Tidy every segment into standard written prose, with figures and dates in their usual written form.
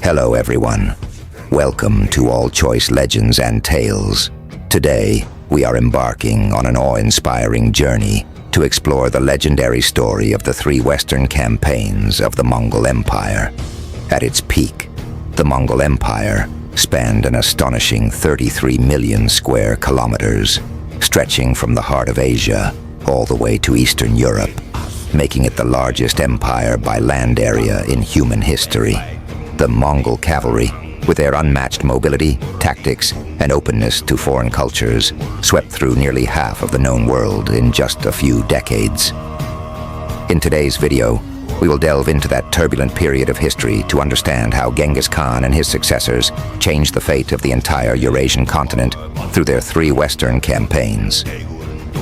Hello everyone. Welcome to All Choice Legends and Tales. Today, we are embarking on an awe-inspiring journey to explore the legendary story of the three Western campaigns of the Mongol Empire. At its peak, the Mongol Empire spanned an astonishing 33 million square kilometers, stretching from the heart of Asia all the way to Eastern Europe, making it the largest empire by land area in human history. The Mongol cavalry, with their unmatched mobility, tactics, and openness to foreign cultures, swept through nearly half of the known world in just a few decades. In today's video, we will delve into that turbulent period of history to understand how Genghis Khan and his successors changed the fate of the entire Eurasian continent through their three Western campaigns.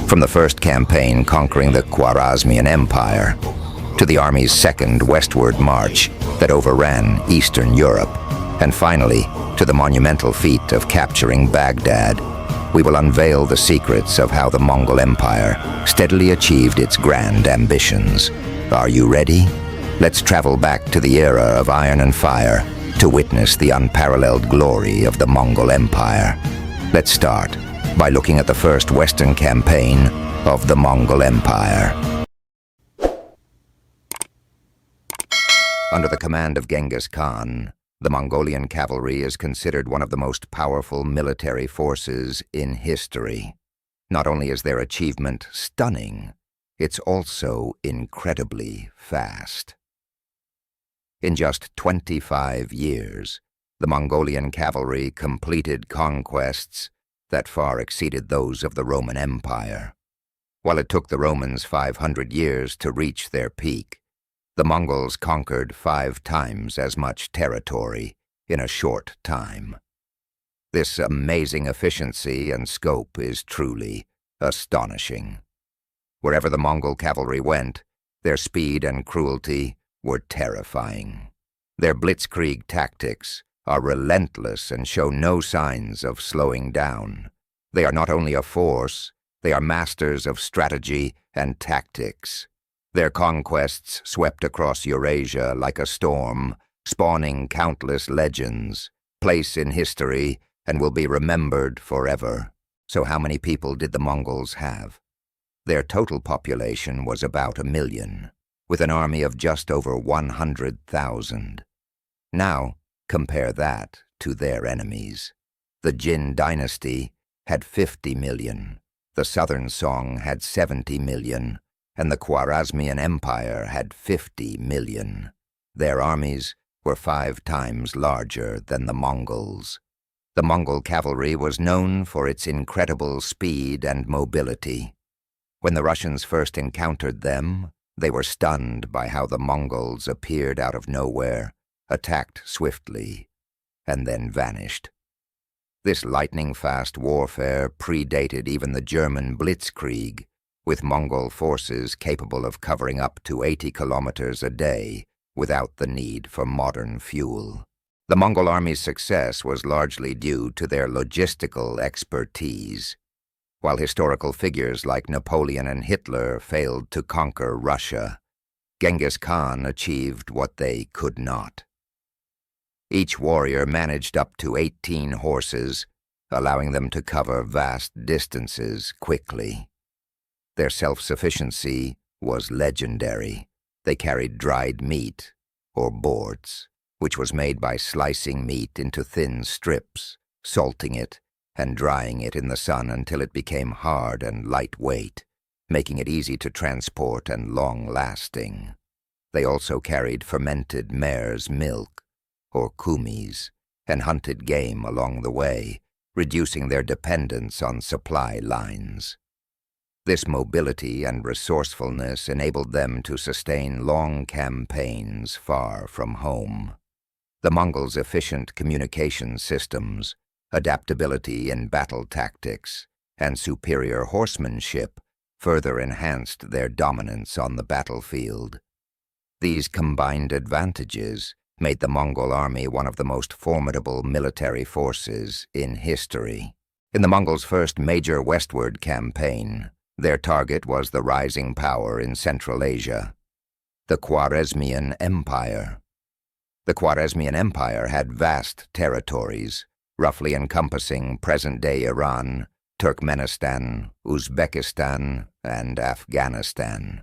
From the first campaign conquering the Khwarazmian Empire, to the army's second westward march that overran Eastern Europe, and finally to the monumental feat of capturing Baghdad, we will unveil the secrets of how the Mongol Empire steadily achieved its grand ambitions. Are you ready? Let's travel back to the era of iron and fire to witness the unparalleled glory of the Mongol Empire. Let's start by looking at the first Western campaign of the Mongol Empire. Under the command of Genghis Khan, the Mongolian cavalry is considered one of the most powerful military forces in history. Not only is their achievement stunning, it's also incredibly fast. In just 25 years, the Mongolian cavalry completed conquests that far exceeded those of the Roman Empire. While it took the Romans 500 years to reach their peak, the Mongols conquered 5 times as much territory in a short time. This amazing efficiency and scope is truly astonishing. Wherever the Mongol cavalry went, their speed and cruelty were terrifying. Their blitzkrieg tactics are relentless and show no signs of slowing down. They are not only a force, they are masters of strategy and tactics. Their conquests swept across Eurasia like a storm, spawning countless legends, place in history, and will be remembered forever. So how many people did the Mongols have? Their total population was about 1 million, with an army of just over 100,000. Now, compare that to their enemies. The Jin dynasty had 50 million, the Southern Song had 70 million, and the Khwarazmian Empire had 50 million. Their armies were 5 times larger than the Mongols. The Mongol cavalry was known for its incredible speed and mobility. When the Russians first encountered them, they were stunned by how the Mongols appeared out of nowhere, attacked swiftly, and then vanished. This lightning-fast warfare predated even the German blitzkrieg, with Mongol forces capable of covering up to 80 kilometers a day without the need for modern fuel. The Mongol army's success was largely due to their logistical expertise. While historical figures like Napoleon and Hitler failed to conquer Russia, Genghis Khan achieved what they could not. Each warrior managed up to 18 horses, allowing them to cover vast distances quickly. Their self-sufficiency was legendary. They carried dried meat, or boorts, which was made by slicing meat into thin strips, salting it, and drying it in the sun until it became hard and lightweight, making it easy to transport and long-lasting. They also carried fermented mare's milk, or kumis, and hunted game along the way, reducing their dependence on supply lines. This mobility and resourcefulness enabled them to sustain long campaigns far from home. The Mongols' efficient communication systems, adaptability in battle tactics, and superior horsemanship further enhanced their dominance on the battlefield. These combined advantages made the Mongol army one of the most formidable military forces in history. In the Mongols' first major westward campaign, their target was the rising power in Central Asia, the Khwarazmian Empire. The Khwarazmian Empire had vast territories, roughly encompassing present-day Iran, Turkmenistan, Uzbekistan, and Afghanistan.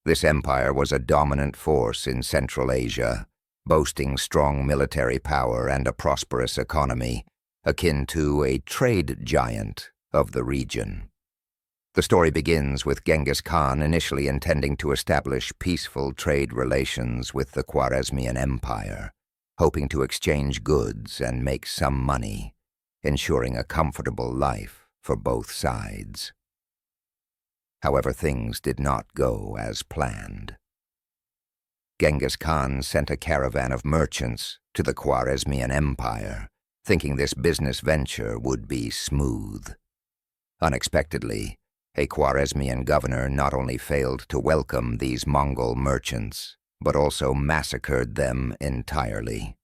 This empire was a dominant force in Central Asia, boasting strong military power and a prosperous economy, akin to a trade giant of the region. The story begins with Genghis Khan initially intending to establish peaceful trade relations with the Khwarazmian Empire, hoping to exchange goods and make some money, ensuring a comfortable life for both sides. However, things did not go as planned. Genghis Khan sent a caravan of merchants to the Khwarazmian Empire, thinking this business venture would be smooth. Unexpectedly, a Khwarazmian governor not only failed to welcome these Mongol merchants, but also massacred them entirely.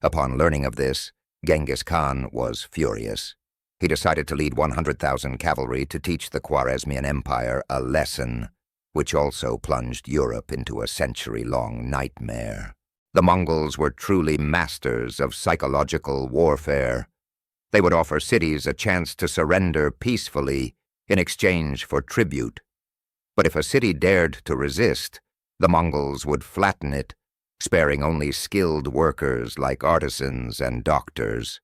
Upon learning of this, Genghis Khan was furious. He decided to lead 100,000 cavalry to teach the Khwarazmian Empire a lesson, which also plunged Europe into a century-long nightmare. The Mongols were truly masters of psychological warfare. They would offer cities a chance to surrender peacefully in exchange for tribute. But if a city dared to resist, the Mongols would flatten it, sparing only skilled workers like artisans and doctors.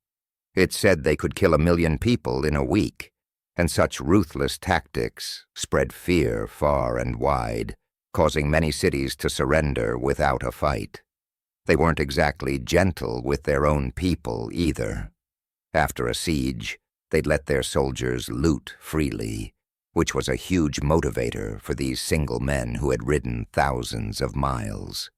It said they could kill 1 million people in a week, and such ruthless tactics spread fear far and wide, causing many cities to surrender without a fight. They weren't exactly gentle with their own people either. After a siege, they'd let their soldiers loot freely, which was a huge motivator for these single men who had ridden thousands of miles.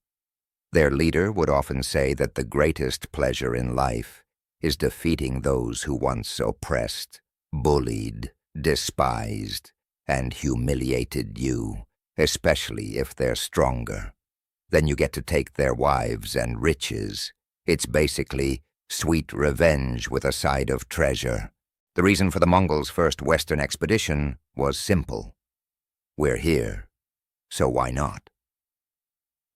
Their leader would often say that the greatest pleasure in life is defeating those who once oppressed, bullied, despised, and humiliated you, especially if they're stronger. Then you get to take their wives and riches. It's basically sweet revenge with a side of treasure. The reason for the Mongols' first Western expedition was simple. We're here, so why not?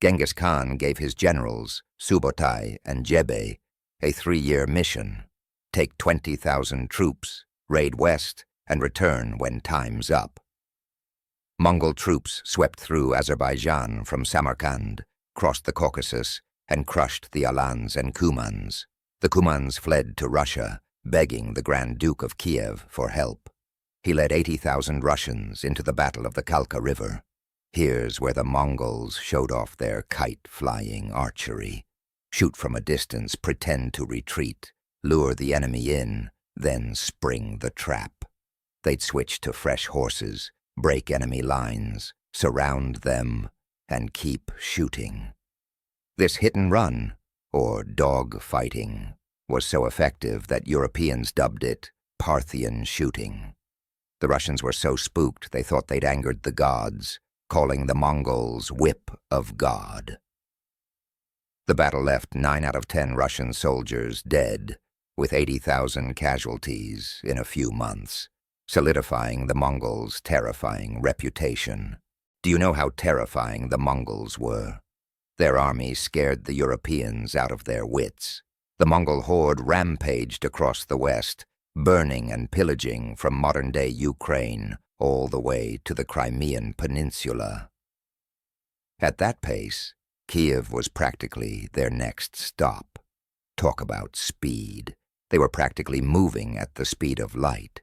Genghis Khan gave his generals, Subotai and Jebe, a 3-year mission: take 20,000 troops, raid west, and return when time's up. Mongol troops swept through Azerbaijan from Samarkand, crossed the Caucasus, and crushed the Alans and Cumans. The Cumans fled to Russia, begging the Grand Duke of Kiev for help. He led 80,000 Russians into the Battle of the Kalka River. Here's where the Mongols showed off their kite-flying archery. Shoot from a distance, pretend to retreat, lure the enemy in, then spring the trap. They'd switch to fresh horses, break enemy lines, surround them, and keep shooting. This hit-and-run, or dog-fighting, was so effective that Europeans dubbed it Parthian shooting. The Russians were so spooked they thought they'd angered the gods, calling the Mongols Whip of God. The battle left 9 out of 10 Russian soldiers dead, with 80,000 casualties in a few months, solidifying the Mongols' terrifying reputation. Do you know how terrifying the Mongols were? Their army scared the Europeans out of their wits. The Mongol horde rampaged across the west, burning and pillaging from modern-day Ukraine all the way to the Crimean Peninsula. At that pace, Kiev was practically their next stop. Talk about speed. They were practically moving at the speed of light.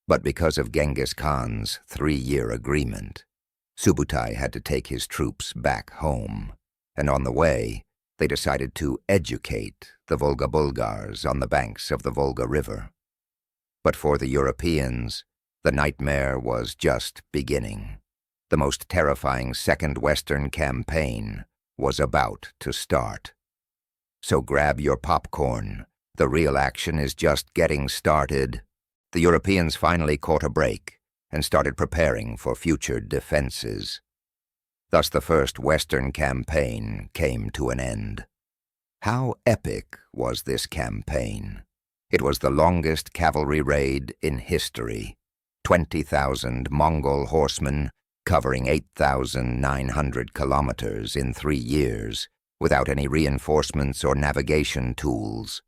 But because of Genghis Khan's 3-year agreement, Subutai had to take his troops back home, and on the way, they decided to educate the Volga Bulgars on the banks of the Volga River. But for the Europeans, the nightmare was just beginning. The most terrifying Second Western Campaign was about to start. So grab your popcorn. The real action is just getting started. The Europeans finally caught a break and started preparing for future defenses. Thus the First Western Campaign came to an end. How epic was this campaign? It was the longest cavalry raid in history. 20,000 Mongol horsemen, covering 8,900 kilometers in 3 years, without any reinforcements or navigation tools.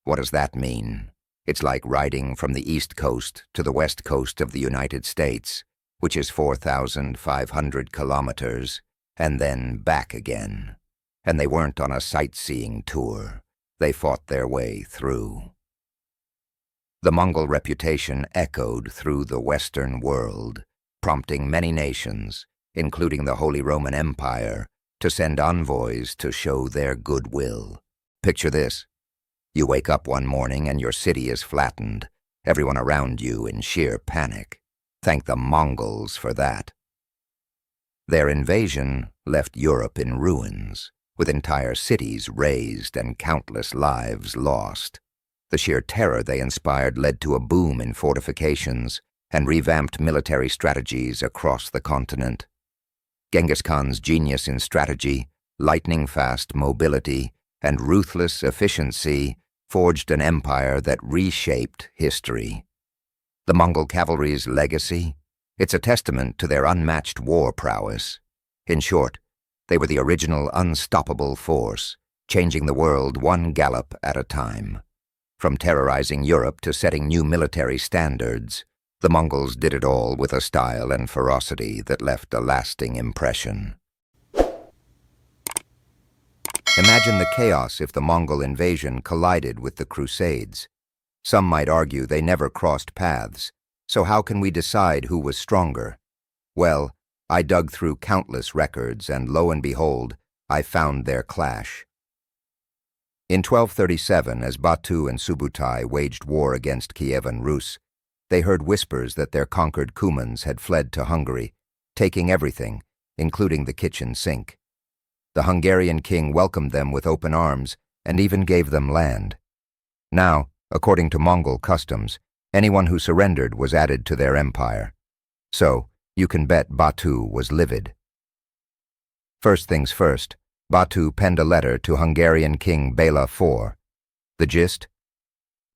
What does that mean? It's like riding from the East Coast to the West Coast of the United States, which is 4,500 kilometers, and then back again. And they weren't on a sightseeing tour. They fought their way through. The Mongol reputation echoed through the Western world, prompting many nations, including the Holy Roman Empire, to send envoys to show their goodwill. Picture this. You wake up one morning and your city is flattened, everyone around you in sheer panic. Thank the Mongols for that. Their invasion left Europe in ruins, with entire cities razed and countless lives lost. The sheer terror they inspired led to a boom in fortifications and revamped military strategies across the continent. Genghis Khan's genius in strategy, lightning-fast mobility, and ruthless efficiency forged an empire that reshaped history. The Mongol cavalry's legacy? It's a testament to their unmatched war prowess. In short, they were the original unstoppable force, changing the world one gallop at a time. From terrorizing Europe to setting new military standards, the Mongols did it all with a style and ferocity that left a lasting impression. Imagine the chaos if the Mongol invasion collided with the Crusades. Some might argue they never crossed paths, so how can we decide who was stronger? Well, I dug through countless records, and lo and behold, I found their clash. In 1237, as Batu and Subutai waged war against Kievan Rus, they heard whispers that their conquered Cumans had fled to Hungary, taking everything, including the kitchen sink. The Hungarian king welcomed them with open arms and even gave them land. Now, according to Mongol customs, anyone who surrendered was added to their empire. So, you can bet Batu was livid. First things first, Batu penned a letter to Hungarian King Bela IV. The gist?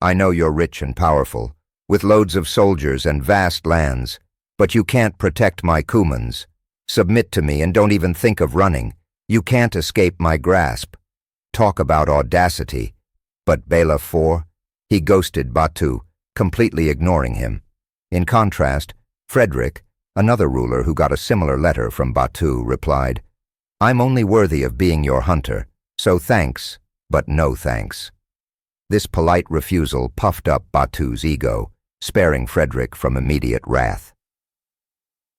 I know you're rich and powerful, with loads of soldiers and vast lands, but you can't protect my Cumans. Submit to me and don't even think of running. You can't escape my grasp. Talk about audacity. But Bela IV, he ghosted Batu, completely ignoring him. In contrast, Frederick, another ruler who got a similar letter from Batu, replied, I'm only worthy of being your hunter, so thanks, but no thanks. This polite refusal puffed up Batu's ego, sparing Frederick from immediate wrath.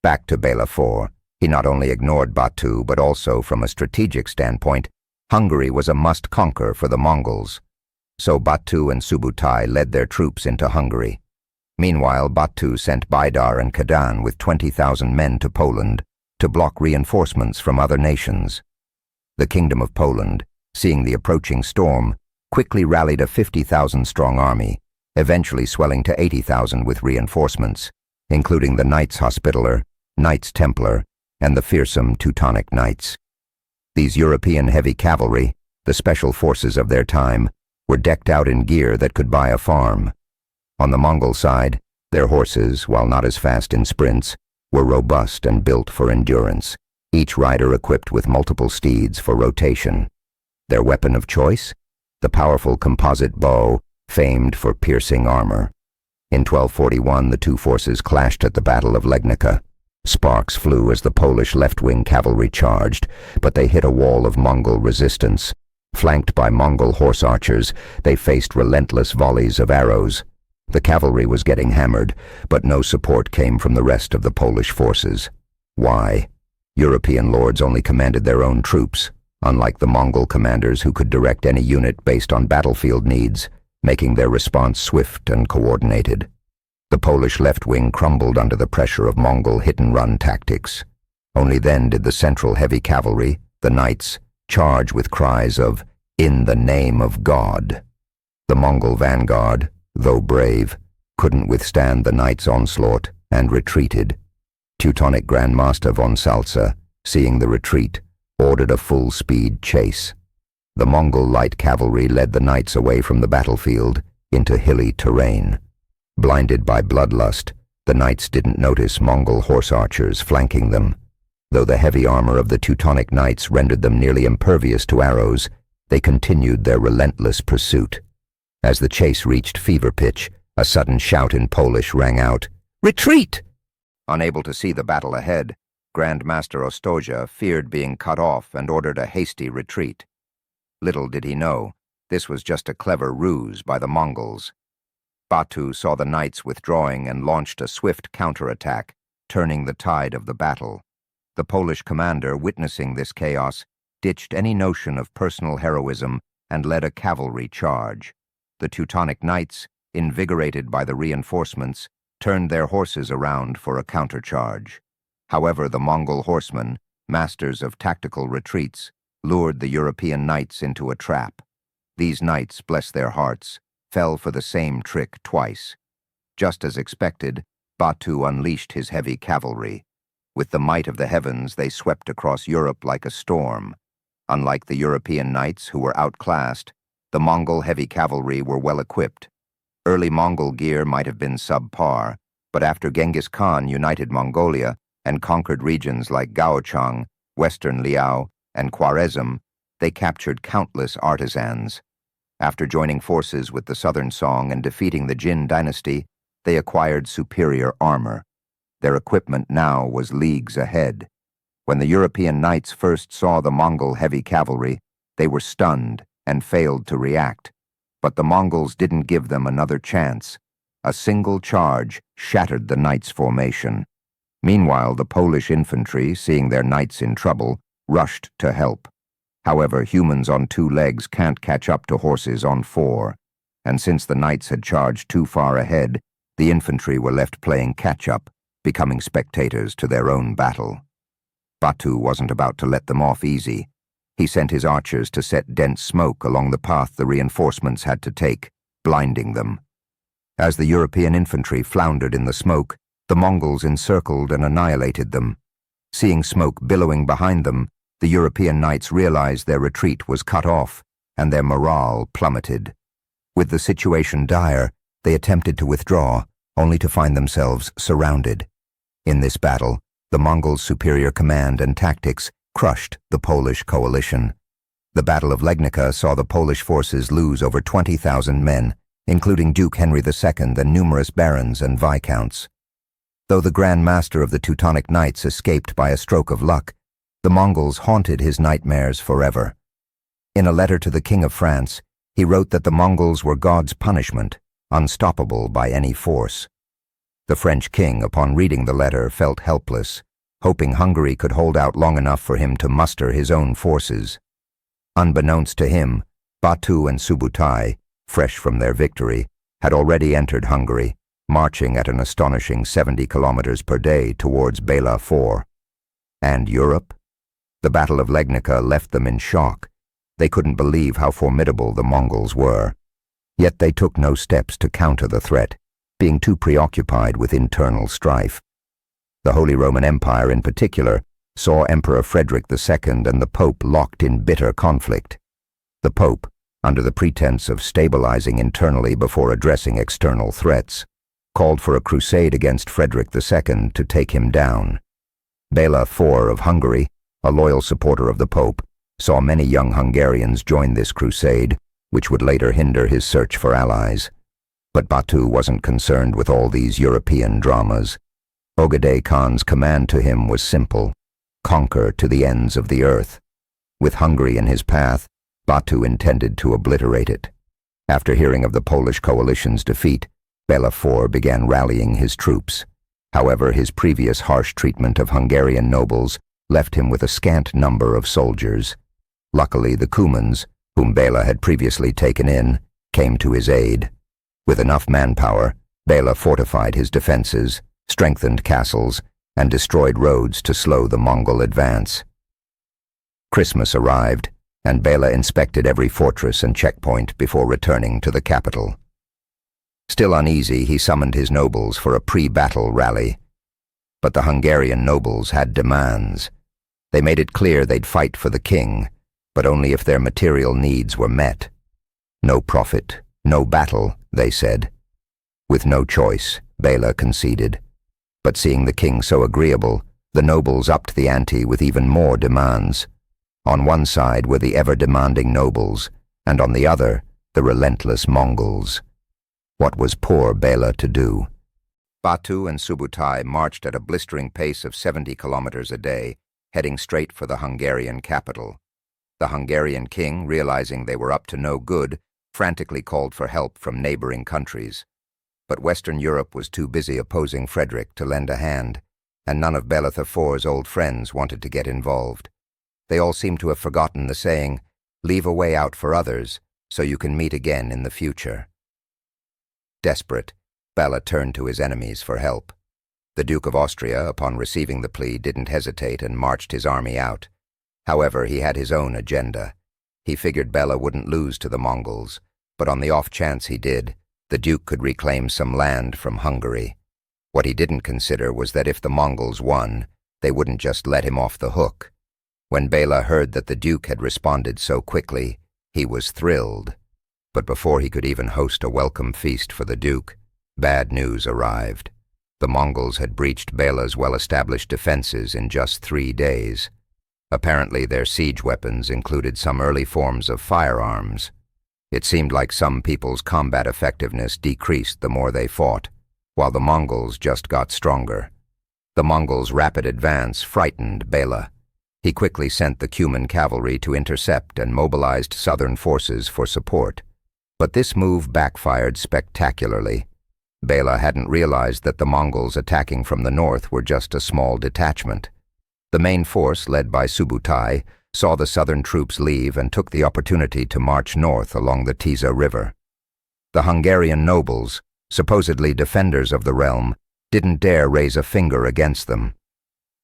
Back to Bela IV, he not only ignored Batu, but also, from a strategic standpoint, Hungary was a must-conquer for the Mongols. So Batu and Subutai led their troops into Hungary. Meanwhile, Batu sent Baidar and Kadan with 20,000 men to Poland to block reinforcements from other nations. The Kingdom of Poland, seeing the approaching storm, quickly rallied a 50,000-strong army, eventually swelling to 80,000 with reinforcements, including the Knights Hospitaller, Knights Templar, and the fearsome Teutonic Knights. These European heavy cavalry, the special forces of their time, were decked out in gear that could buy a farm. On the Mongol side, their horses, while not as fast in sprints, were robust and built for endurance, each rider equipped with multiple steeds for rotation. Their weapon of choice? The powerful composite bow, famed for piercing armor. In 1241, the two forces clashed at the Battle of Legnica. Sparks flew as the Polish left-wing cavalry charged, but they hit a wall of Mongol resistance. Flanked by Mongol horse archers, they faced relentless volleys of arrows. The cavalry was getting hammered, but no support came from the rest of the Polish forces. Why? European lords only commanded their own troops, unlike the Mongol commanders who could direct any unit based on battlefield needs, making their response swift and coordinated. The Polish left wing crumbled under the pressure of Mongol hit-and-run tactics. Only then did the central heavy cavalry, the knights, charge with cries of, "In the name of God." The Mongol vanguard, though brave, couldn't withstand the knights' onslaught and retreated. Teutonic Grand Master von Salza, seeing the retreat, ordered a full-speed chase. The Mongol light cavalry led the knights away from the battlefield into hilly terrain. Blinded by bloodlust, the knights didn't notice Mongol horse archers flanking them. Though the heavy armor of the Teutonic Knights rendered them nearly impervious to arrows, they continued their relentless pursuit. As the chase reached fever pitch, a sudden shout in Polish rang out, "Retreat!" Unable to see the battle ahead, Grand Master Ostoja feared being cut off and ordered a hasty retreat. Little did he know, this was just a clever ruse by the Mongols. Batu saw the knights withdrawing and launched a swift counterattack, turning the tide of the battle. The Polish commander, witnessing this chaos, ditched any notion of personal heroism and led a cavalry charge. The Teutonic Knights, invigorated by the reinforcements, turned their horses around for a countercharge. However, the Mongol horsemen, masters of tactical retreats, lured the European knights into a trap. These knights, bless their hearts, fell for the same trick twice. Just as expected, Batu unleashed his heavy cavalry. With the might of the heavens, they swept across Europe like a storm. Unlike the European knights, who were outclassed, the Mongol heavy cavalry were well equipped. Early Mongol gear might have been subpar, but after Genghis Khan united Mongolia and conquered regions like Gaochang, western Liao, and Khwarazm, they captured countless artisans. After joining forces with the Southern Song and defeating the Jin dynasty, they acquired superior armor. Their equipment now was leagues ahead. When the European knights first saw the Mongol heavy cavalry, they were stunned and failed to react. But the Mongols didn't give them another chance. A single charge shattered the knights' formation. Meanwhile, the Polish infantry, seeing their knights in trouble, rushed to help. However, humans on two legs can't catch up to horses on four, and since the knights had charged too far ahead, the infantry were left playing catch-up, becoming spectators to their own battle. Batu wasn't about to let them off easy. He sent his archers to set dense smoke along the path the reinforcements had to take, blinding them. As the European infantry floundered in the smoke, the Mongols encircled and annihilated them. Seeing smoke billowing behind them, the European knights realized their retreat was cut off, and their morale plummeted. With the situation dire, they attempted to withdraw, only to find themselves surrounded. In this battle, the Mongols' superior command and tactics crushed the Polish coalition. The Battle of Legnica saw the Polish forces lose over 20,000 men, including Duke Henry II and numerous barons and viscounts. Though the Grand Master of the Teutonic Knights escaped by a stroke of luck, the Mongols haunted his nightmares forever. In a letter to the King of France, he wrote that the Mongols were God's punishment, unstoppable by any force. The French king, upon reading the letter, felt helpless, hoping Hungary could hold out long enough for him to muster his own forces. Unbeknownst to him, Batu and Subutai, fresh from their victory, had already entered Hungary, marching at an astonishing 70 kilometers per day towards Bela IV. And Europe? The Battle of Legnica left them in shock. They couldn't believe how formidable the Mongols were. Yet they took no steps to counter the threat, being too preoccupied with internal strife. The Holy Roman Empire, in particular, saw Emperor Frederick II and the Pope locked in bitter conflict. The Pope, under the pretense of stabilizing internally before addressing external threats, called for a crusade against Frederick II to take him down. Bela IV of Hungary, a loyal supporter of the Pope, saw many young Hungarians join this crusade, which would later hinder his search for allies. But Batu wasn't concerned with all these European dramas. Ogedei Khan's command to him was simple: conquer to the ends of the earth. With Hungary in his path, Batu intended to obliterate it. After hearing of the Polish coalition's defeat, Bela IV began rallying his troops. However, his previous harsh treatment of Hungarian nobles left him with a scant number of soldiers. Luckily, the Cumans, whom Bela had previously taken in, came to his aid. With enough manpower, Bela fortified his defenses, strengthened castles, and destroyed roads to slow the Mongol advance. Christmas arrived, and Bela inspected every fortress and checkpoint before returning to the capital. Still uneasy, he summoned his nobles for a pre-battle rally. But the Hungarian nobles had demands. They made it clear they'd fight for the king, but only if their material needs were met. No profit, no battle, they said. With no choice, Bela conceded. But seeing the king so agreeable, The nobles upped the ante with even more demands. On one side were the ever-demanding nobles, and on the other, the relentless Mongols. What was poor Bela to do? Batu and Subutai marched at a blistering pace of 70 kilometers a day, heading straight for the Hungarian capital. The Hungarian king, realizing they were up to no good, frantically called for help from neighboring countries. But Western Europe was too busy opposing Frederick to lend a hand, and none of Bela IV's old friends wanted to get involved. They all seemed to have forgotten the saying, "Leave a way out for others, so you can meet again in the future." Desperate, Bela turned to his enemies for help. The Duke of Austria, upon receiving the plea, didn't hesitate and marched his army out. However, he had his own agenda. He figured Bela wouldn't lose to the Mongols, but on the off chance he did, the Duke could reclaim some land from Hungary. What he didn't consider was that if the Mongols won, they wouldn't just let him off the hook. When Bela heard that the Duke had responded so quickly, he was thrilled. But before he could even host a welcome feast for the Duke, bad news arrived. The Mongols had breached Bela's well-established defenses in just 3 days. Apparently their siege weapons included some early forms of firearms. It seemed like some people's combat effectiveness decreased the more they fought, while the Mongols just got stronger. The Mongols' rapid advance frightened Bela. He quickly sent the Cuman cavalry to intercept and mobilized southern forces for support. But this move backfired spectacularly. Bela hadn't realized that the Mongols attacking from the north were just a small detachment. The main force, led by Subutai, saw the southern troops leave and took the opportunity to march north along the Tisza River. The Hungarian nobles, supposedly defenders of the realm, didn't dare raise a finger against them.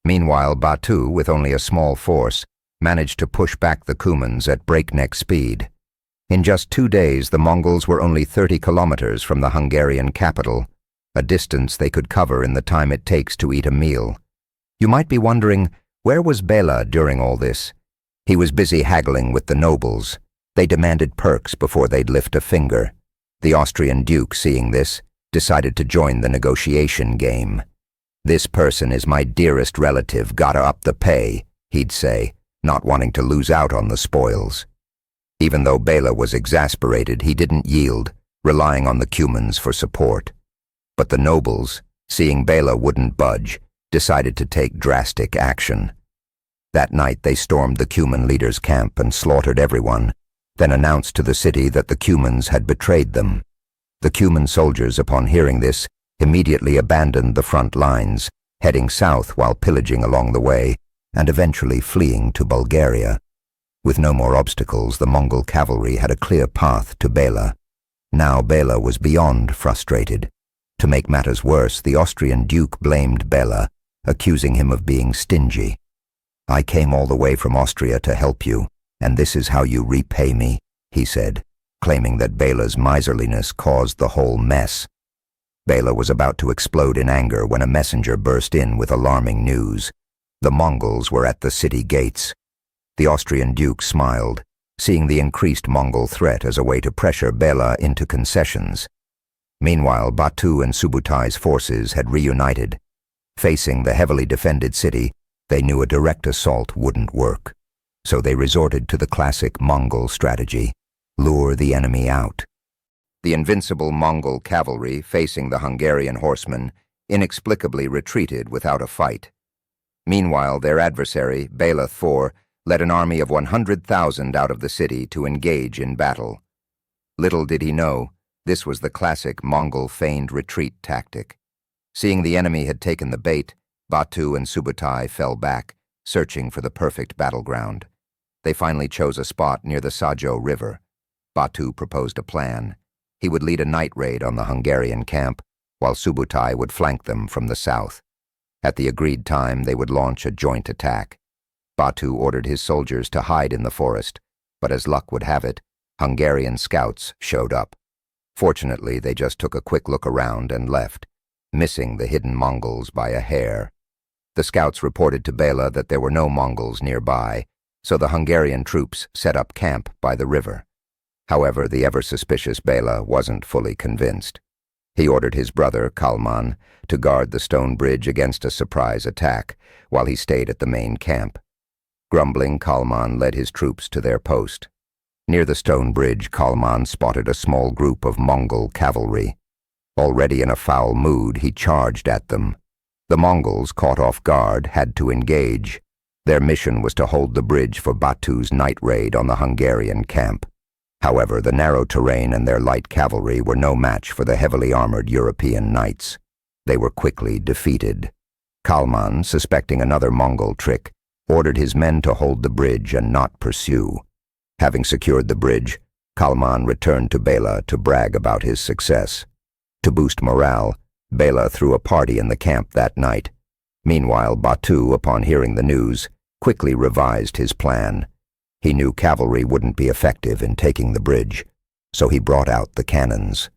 Meanwhile, Batu, with only a small force, managed to push back the Cumans at breakneck speed. In just 2 days, the Mongols were only 30 kilometers from the Hungarian capital, a distance they could cover in the time it takes to eat a meal. You might be wondering, where was Bela during all this? He was busy haggling with the nobles. They demanded perks before they'd lift a finger. The Austrian Duke, seeing this, decided to join the negotiation game. "This person is my dearest relative, gotta up the pay," he'd say, not wanting to lose out on the spoils. Even though Bela was exasperated, he didn't yield, relying on the Cumans for support. But the nobles, seeing Bela wouldn't budge, decided to take drastic action. That night they stormed the Cuman leader's camp and slaughtered everyone, then announced to the city that the Cumans had betrayed them. The Cuman soldiers, upon hearing this, immediately abandoned the front lines, heading south while pillaging along the way, and eventually fleeing to Bulgaria. With no more obstacles, the Mongol cavalry had a clear path to Bela. Now Bela was beyond frustrated. To make matters worse, the Austrian Duke blamed Bela, accusing him of being stingy. "I came all the way from Austria to help you, and this is how you repay me," he said, claiming that Bela's miserliness caused the whole mess. Bela was about to explode in anger when a messenger burst in with alarming news. The Mongols were at the city gates. The Austrian Duke smiled, seeing the increased Mongol threat as a way to pressure Bela into concessions. Meanwhile, Batu and Subutai's forces had reunited. Facing the heavily defended city, they knew a direct assault wouldn't work. So they resorted to the classic Mongol strategy: lure the enemy out. The invincible Mongol cavalry, facing the Hungarian horsemen, inexplicably retreated without a fight. Meanwhile, their adversary, Bela IV, led an army of 100,000 out of the city to engage in battle. Little did he know, this was the classic Mongol feigned retreat tactic. Seeing the enemy had taken the bait, Batu and Subutai fell back, searching for the perfect battleground. They finally chose a spot near the Sajo River. Batu proposed a plan. He would lead a night raid on the Hungarian camp, while Subutai would flank them from the south. At the agreed time, they would launch a joint attack. Batu ordered his soldiers to hide in the forest, but as luck would have it, Hungarian scouts showed up. Fortunately, they just took a quick look around and left, missing the hidden Mongols by a hair. The scouts reported to Bela that there were no Mongols nearby, so the Hungarian troops set up camp by the river. However, the ever-suspicious Bela wasn't fully convinced. He ordered his brother, Kalman, to guard the stone bridge against a surprise attack, while he stayed at the main camp. Grumbling, Kalman led his troops to their post. Near the stone bridge, Kalman spotted a small group of Mongol cavalry. Already in a foul mood, he charged at them. The Mongols, caught off guard, had to engage. Their mission was to hold the bridge for Batu's night raid on the Hungarian camp. However, the narrow terrain and their light cavalry were no match for the heavily armored European knights. They were quickly defeated. Kalman, suspecting another Mongol trick, ordered his men to hold the bridge and not pursue. Having secured the bridge, Kalman returned to Bela to brag about his success. To boost morale, Bela threw a party in the camp that night. Meanwhile, Batu, upon hearing the news, quickly revised his plan. He knew cavalry wouldn't be effective in taking the bridge, so he brought out the cannons.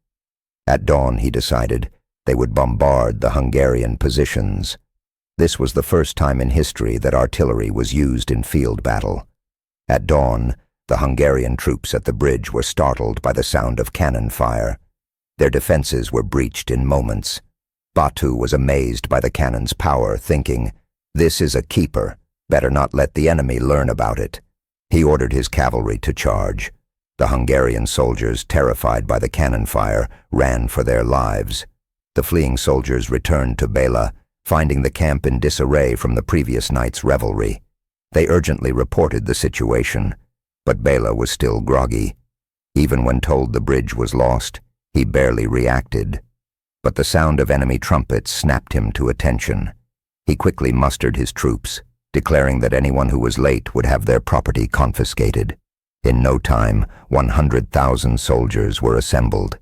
At dawn, he decided, they would bombard the Hungarian positions. This was the first time in history that artillery was used in field battle. At dawn, the Hungarian troops at the bridge were startled by the sound of cannon fire. Their defenses were breached in moments. Batu was amazed by the cannon's power, thinking, "This is a keeper. Better not let the enemy learn about it." He ordered his cavalry to charge. The Hungarian soldiers, terrified by the cannon fire, ran for their lives. The fleeing soldiers returned to Bela, finding the camp in disarray from the previous night's revelry. They urgently reported the situation, but Bela was still groggy. Even when told the bridge was lost, he barely reacted. But the sound of enemy trumpets snapped him to attention. He quickly mustered his troops, declaring that anyone who was late would have their property confiscated. In no time, 100,000 soldiers were assembled.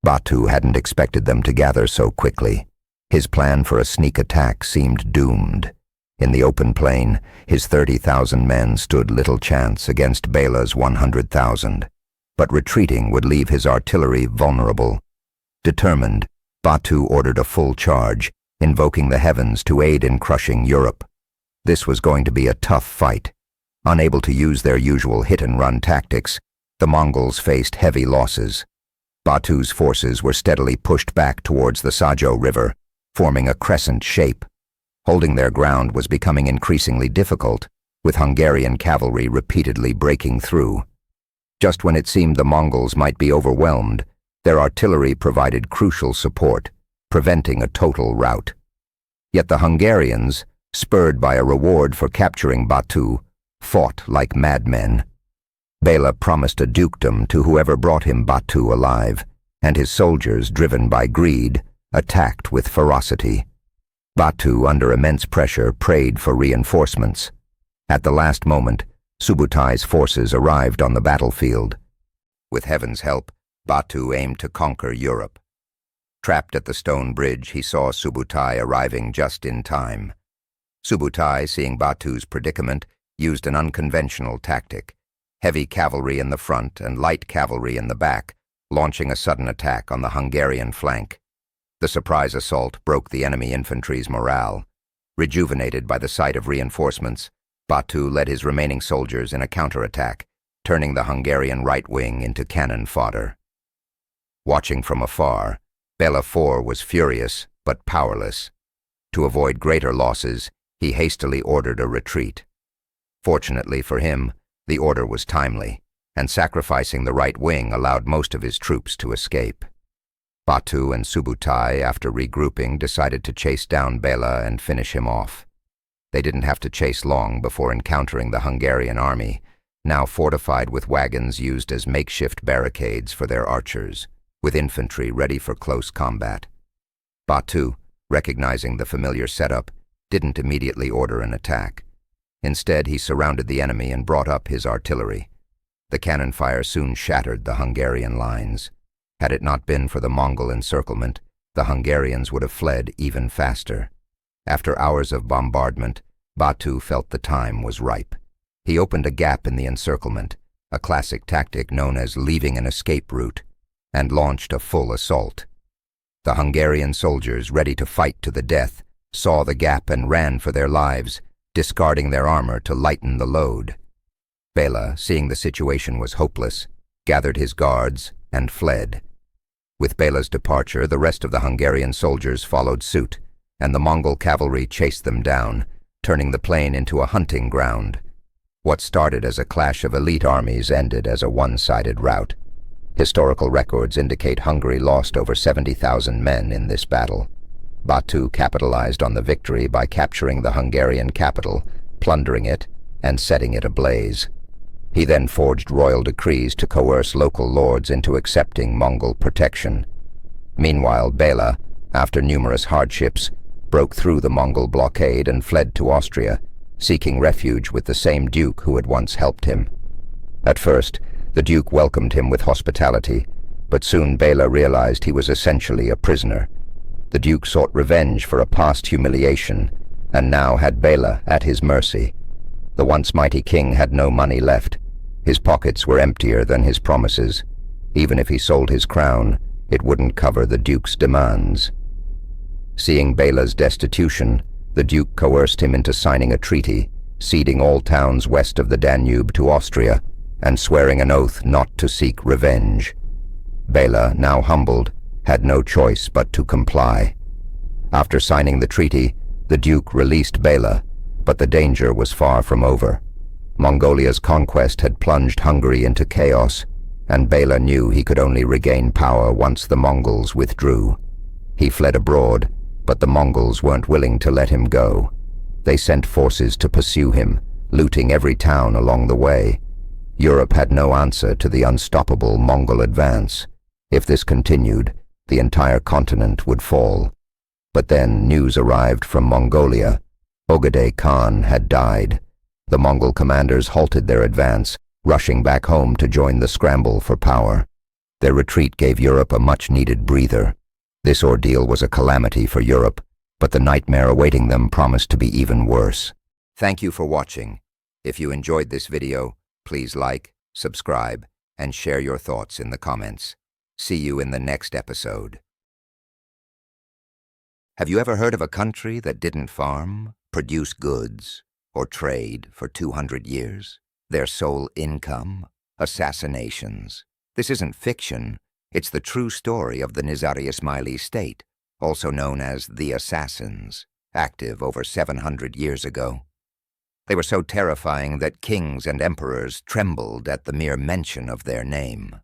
Batu hadn't expected them to gather so quickly. His plan for a sneak attack seemed doomed. In the open plain, his 30,000 men stood little chance against Bela's 100,000. But retreating would leave his artillery vulnerable. Determined, Batu ordered a full charge, invoking the heavens to aid in crushing Europe. This was going to be a tough fight. Unable to use their usual hit-and-run tactics, the Mongols faced heavy losses. Batu's forces were steadily pushed back towards the Sajo River, forming a crescent shape. Holding their ground was becoming increasingly difficult, with Hungarian cavalry repeatedly breaking through. Just when it seemed the Mongols might be overwhelmed, their artillery provided crucial support, preventing a total rout. Yet the Hungarians, spurred by a reward for capturing Batu, fought like madmen. Bela promised a dukedom to whoever brought him Batu alive, and his soldiers, driven by greed, attacked with ferocity. Batu, under immense pressure, prayed for reinforcements. At the last moment, Subutai's forces arrived on the battlefield. With heaven's help, Batu aimed to conquer Europe. Trapped at the stone bridge, he saw Subutai arriving just in time. Subutai, seeing Batu's predicament, used an unconventional tactic. Heavy cavalry in the front and light cavalry in the back, launching a sudden attack on the Hungarian flank. The surprise assault broke the enemy infantry's morale. Rejuvenated by the sight of reinforcements, Batu led his remaining soldiers in a counterattack, turning the Hungarian right wing into cannon fodder. Watching from afar, Bela IV was furious but powerless. To avoid greater losses, he hastily ordered a retreat. Fortunately for him, the order was timely, and sacrificing the right wing allowed most of his troops to escape. Batu and Subutai, after regrouping, decided to chase down Bela and finish him off. They didn't have to chase long before encountering the Hungarian army, now fortified with wagons used as makeshift barricades for their archers, with infantry ready for close combat. Batu, recognizing the familiar setup, didn't immediately order an attack. Instead, he surrounded the enemy and brought up his artillery. The cannon fire soon shattered the Hungarian lines. Had it not been for the Mongol encirclement, the Hungarians would have fled even faster. After hours of bombardment, Batu felt the time was ripe. He opened a gap in the encirclement, a classic tactic known as leaving an escape route, and launched a full assault. The Hungarian soldiers, ready to fight to the death, saw the gap and ran for their lives, discarding their armor to lighten the load. Bela, seeing the situation was hopeless, gathered his guards and fled. With Bela's departure, the rest of the Hungarian soldiers followed suit, and the Mongol cavalry chased them down, turning the plain into a hunting ground. What started as a clash of elite armies ended as a one-sided rout. Historical records indicate Hungary lost over 70,000 men in this battle. Batu capitalized on the victory by capturing the Hungarian capital, plundering it, and setting it ablaze. He then forged royal decrees to coerce local lords into accepting Mongol protection. Meanwhile, Bela, after numerous hardships, broke through the Mongol blockade and fled to Austria, seeking refuge with the same duke who had once helped him. At first, the duke welcomed him with hospitality, but soon Bela realized he was essentially a prisoner. The duke sought revenge for a past humiliation, and now had Bela at his mercy. The once mighty king had no money left. His pockets were emptier than his promises. Even if he sold his crown, it wouldn't cover the duke's demands. Seeing Bela's destitution, the duke coerced him into signing a treaty, ceding all towns west of the Danube to Austria, and swearing an oath not to seek revenge. Bela, now humbled, had no choice but to comply. After signing the treaty, the duke released Bela, but the danger was far from over. Mongolia's conquest had plunged Hungary into chaos, and Bela knew he could only regain power once the Mongols withdrew. He fled abroad, but the Mongols weren't willing to let him go. They sent forces to pursue him, looting every town along the way. Europe had no answer to the unstoppable Mongol advance. If this continued, the entire continent would fall. But then news arrived from Mongolia. Genghis Khan had died. The Mongol commanders halted their advance, rushing back home to join the scramble for power. Their retreat gave Europe a much-needed breather. This ordeal was a calamity for Europe, but the nightmare awaiting them promised to be even worse. Thank you for watching. If you enjoyed this video, please like, subscribe, and share your thoughts in the comments. See you in the next episode. Have you ever heard of a country that didn't farm, produce goods, or trade for 200 years? Their sole income? Assassinations. This isn't fiction. It's the true story of the Nizari Ismaili state, also known as the Assassins, active over 700 years ago. They were so terrifying that kings and emperors trembled at the mere mention of their name.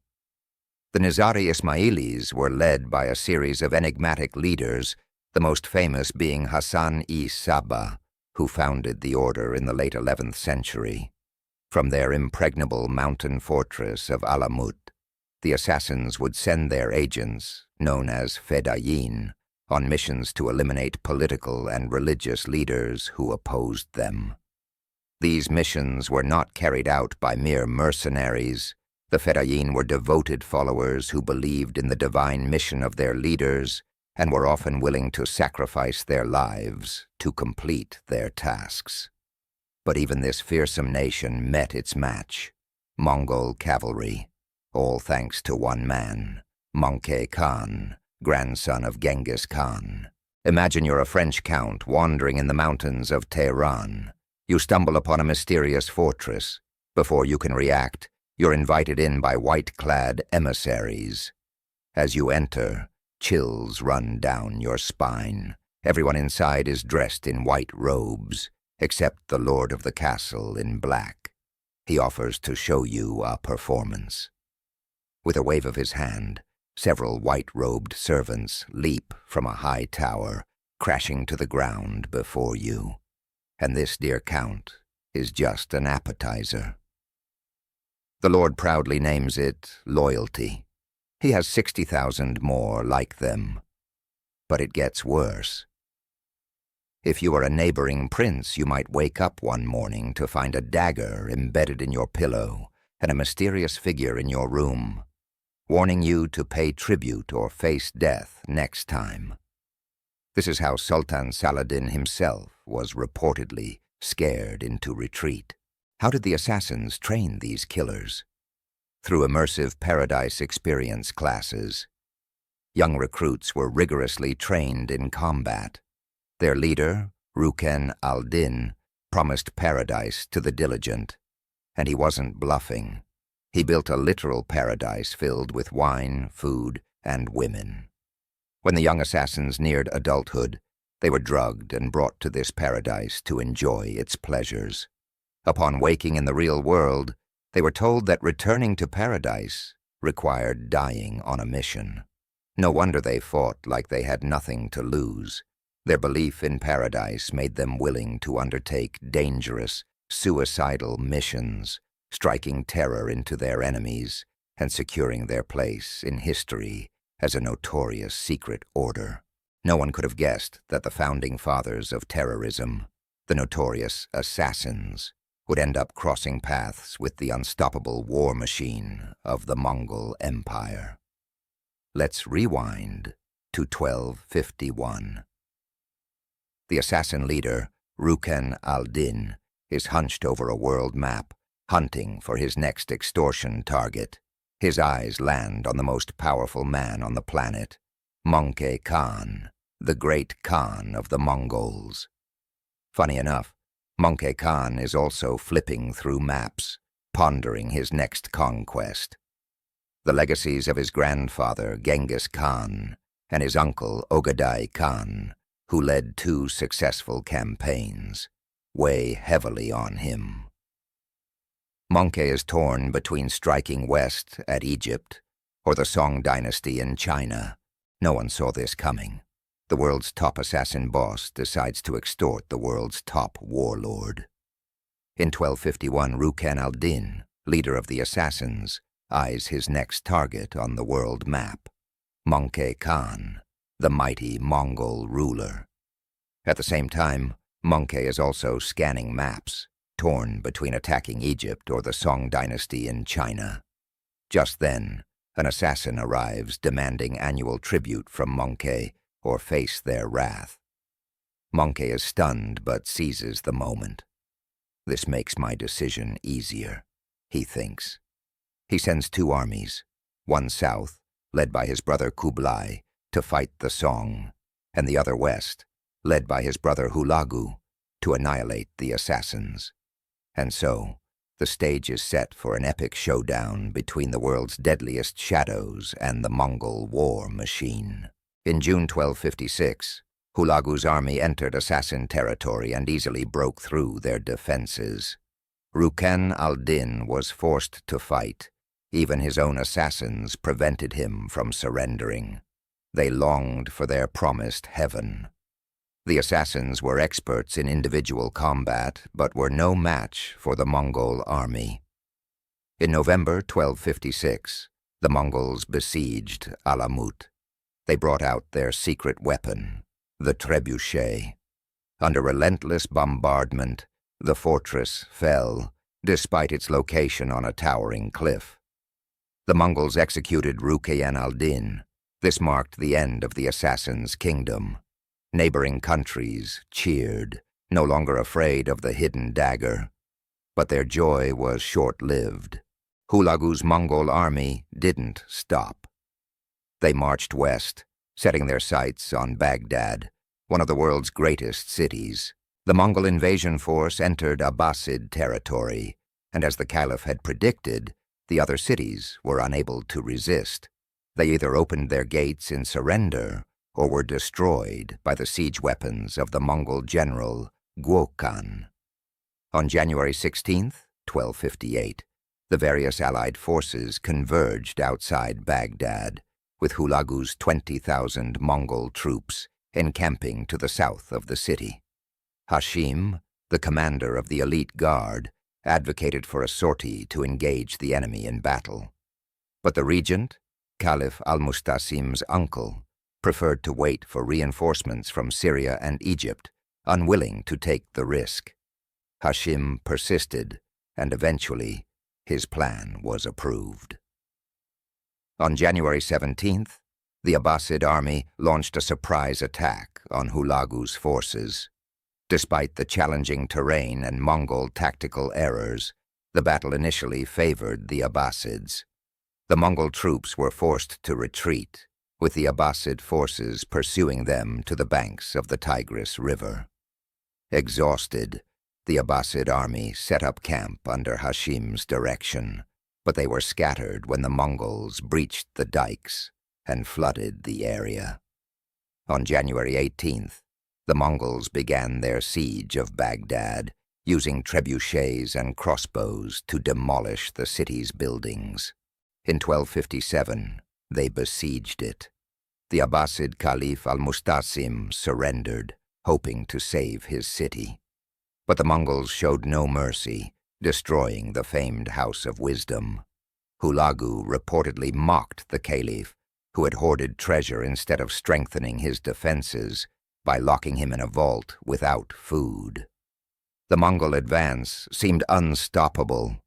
The Nizari Ismailis were led by a series of enigmatic leaders, the most famous being Hassan-i-Sabbah, who founded the order in the late 11th century. From their impregnable mountain fortress of Alamut, the assassins would send their agents, known as Fedayeen, on missions to eliminate political and religious leaders who opposed them. These missions were not carried out by mere mercenaries. The Fedayeen were devoted followers who believed in the divine mission of their leaders and were often willing to sacrifice their lives to complete their tasks. But even this fearsome nation met its match: Mongol cavalry, all thanks to one man, Mongol Khan, grandson of Genghis Khan. Imagine you're a French count wandering in the mountains of Tehran. You stumble upon a mysterious fortress. Before you can react, you're invited in by white-clad emissaries. As you enter, chills run down your spine. Everyone inside is dressed in white robes, except the lord of the castle in black. He offers to show you a performance. With a wave of his hand, several white-robed servants leap from a high tower, crashing to the ground before you. And this, dear Count, is just an appetizer. The Lord proudly names it loyalty. He has 60,000 more like them. But it gets worse. If you are a neighboring prince, you might wake up one morning to find a dagger embedded in your pillow and a mysterious figure in your room, warning you to pay tribute or face death next time. This is how Sultan Saladin himself was reportedly scared into retreat. How did the assassins train these killers? Through immersive paradise experience classes. Young recruits were rigorously trained in combat. Their leader, Ruken al-Din, promised paradise to the diligent, and he wasn't bluffing. He built a literal paradise filled with wine, food, and women. When the young assassins neared adulthood, they were drugged and brought to this paradise to enjoy its pleasures. Upon waking in the real world, they were told that returning to paradise required dying on a mission. No wonder they fought like they had nothing to lose. Their belief in paradise made them willing to undertake dangerous, suicidal missions, striking terror into their enemies and securing their place in history as a notorious secret order. No one could have guessed that the founding fathers of terrorism, the notorious assassins, would end up crossing paths with the unstoppable war machine of the Mongol Empire. Let's rewind to 1251. The assassin leader, Rukn al-Din, is hunched over a world map, hunting for his next extortion target. His eyes land on the most powerful man on the planet, Mongol Khan, the great Khan of the Mongols. Funny enough, Mongol Khan is also flipping through maps, pondering his next conquest. The legacies of his grandfather, Genghis Khan, and his uncle, Ogadai Khan, who led 2 successful campaigns, weigh heavily on him. Mongol is torn between striking west at Egypt or the Song dynasty in China. No one saw this coming. The world's top assassin boss decides to extort the world's top warlord. In 1251, Rukn al-Din, leader of the assassins, eyes his next target on the world map, Mongol Khan, the mighty Mongol ruler. At the same time, Mongol is also scanning maps, torn between attacking Egypt or the Song dynasty in China. Just then, an assassin arrives demanding annual tribute from Mongol or face their wrath. Mongol is stunned but seizes the moment. This makes my decision easier, he thinks. He sends 2 armies, one south, led by his brother Kublai, to fight the Song, and the other west, led by his brother Hulagu, to annihilate the assassins. And so, the stage is set for an epic showdown between the world's deadliest shadows and the Mongol war machine. In June 1256, Hulagu's army entered assassin territory and easily broke through their defenses. Rukn al-Din was forced to fight. Even his own assassins prevented him from surrendering. They longed for their promised heaven. The assassins were experts in individual combat, but were no match for the Mongol army. In November 1256, the Mongols besieged Alamut. They brought out their secret weapon, the trebuchet. Under relentless bombardment, the fortress fell, despite its location on a towering cliff. The Mongols executed Rukn al-Din. This marked the end of the assassins' kingdom. Neighboring countries cheered, no longer afraid of the hidden dagger. But their joy was short-lived. Hulagu's Mongol army didn't stop. They marched west, setting their sights on Baghdad, one of the world's greatest cities. The Mongol invasion force entered Abbasid territory, and as the Caliph had predicted, the other cities were unable to resist. They either opened their gates in surrender or were destroyed by the siege weapons of the Mongol general Gwokan. On January 16, 1258, the various allied forces converged outside Baghdad, with Hulagu's 20,000 Mongol troops encamping to the south of the city. Hashim, the commander of the elite guard, advocated for a sortie to engage the enemy in battle. But the regent, Caliph al-Mustasim's uncle, preferred to wait for reinforcements from Syria and Egypt, unwilling to take the risk. Hashim persisted, and eventually his plan was approved. On January 17th, the Abbasid army launched a surprise attack on Hulagu's forces. Despite the challenging terrain and Mongol tactical errors, the battle initially favored the Abbasids. The Mongol troops were forced to retreat, with the Abbasid forces pursuing them to the banks of the Tigris River. Exhausted, the Abbasid army set up camp under Hashim's direction, but they were scattered when the Mongols breached the dikes and flooded the area. On January 18th, the Mongols began their siege of Baghdad, using trebuchets and crossbows to demolish the city's buildings. In 1257, they besieged it. The Abbasid Caliph al-Mustasim surrendered, hoping to save his city. But the Mongols showed no mercy, destroying the famed House of Wisdom. Hulagu reportedly mocked the caliph, who had hoarded treasure instead of strengthening his defenses, by locking him in a vault without food. The Mongol advance seemed unstoppable.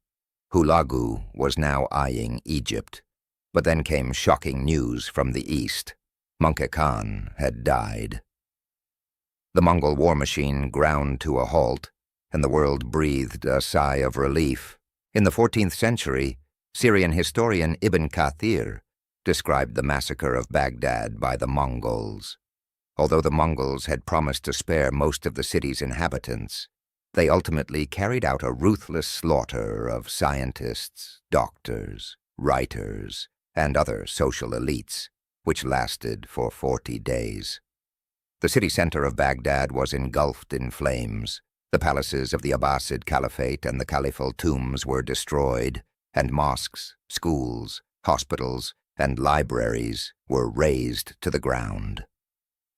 Hulagu was now eyeing Egypt, but then came shocking news from the east. Genghis Khan had died. The Mongol war machine ground to a halt, and the world breathed a sigh of relief. In the 14th century, Syrian historian Ibn Kathir described the massacre of Baghdad by the Mongols. Although the Mongols had promised to spare most of the city's inhabitants, they ultimately carried out a ruthless slaughter of scientists, doctors, writers, and other social elites, which lasted for 40 days. The city center of Baghdad was engulfed in flames. The palaces of the Abbasid Caliphate and the caliphal tombs were destroyed, and mosques, schools, hospitals, and libraries were razed to the ground.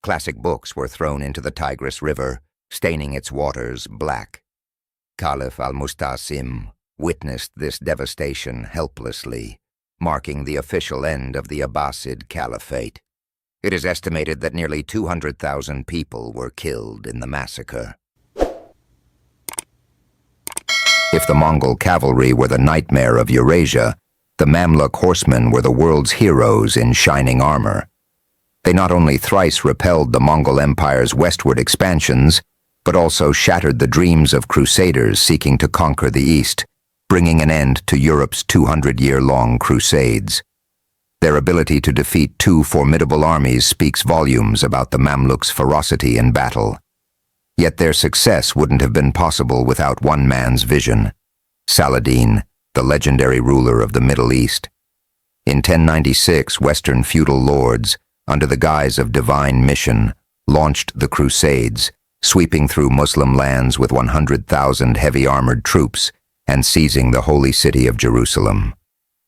Classic books were thrown into the Tigris River, staining its waters black. Caliph al-Mustasim witnessed this devastation helplessly, marking the official end of the Abbasid Caliphate. It is estimated that nearly 200,000 people were killed in the massacre. If the Mongol cavalry were the nightmare of Eurasia, the Mamluk horsemen were the world's heroes in shining armor. They not only thrice repelled the Mongol Empire's westward expansions, but also shattered the dreams of crusaders seeking to conquer the East, bringing an end to Europe's 200-year-long crusades. Their ability to defeat two formidable armies speaks volumes about the Mamluks' ferocity in battle. Yet their success wouldn't have been possible without one man's vision: Saladin, the legendary ruler of the Middle East. In 1096, Western feudal lords, under the guise of divine mission, launched the Crusades, sweeping through Muslim lands with 100,000 heavy-armored troops and seizing the holy city of Jerusalem.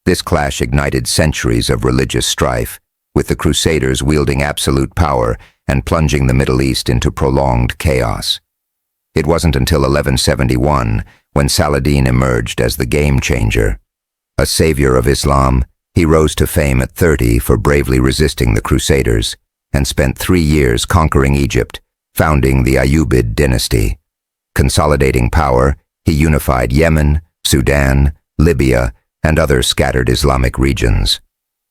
This clash ignited centuries of religious strife, with the Crusaders wielding absolute power and plunging the Middle East into prolonged chaos. It wasn't until 1171 when Saladin emerged as the game-changer. A savior of Islam, he rose to fame at 30 for bravely resisting the Crusaders, and spent 3 years conquering Egypt, founding the Ayyubid dynasty. Consolidating power, he unified Yemen, Sudan, Libya, and other scattered Islamic regions.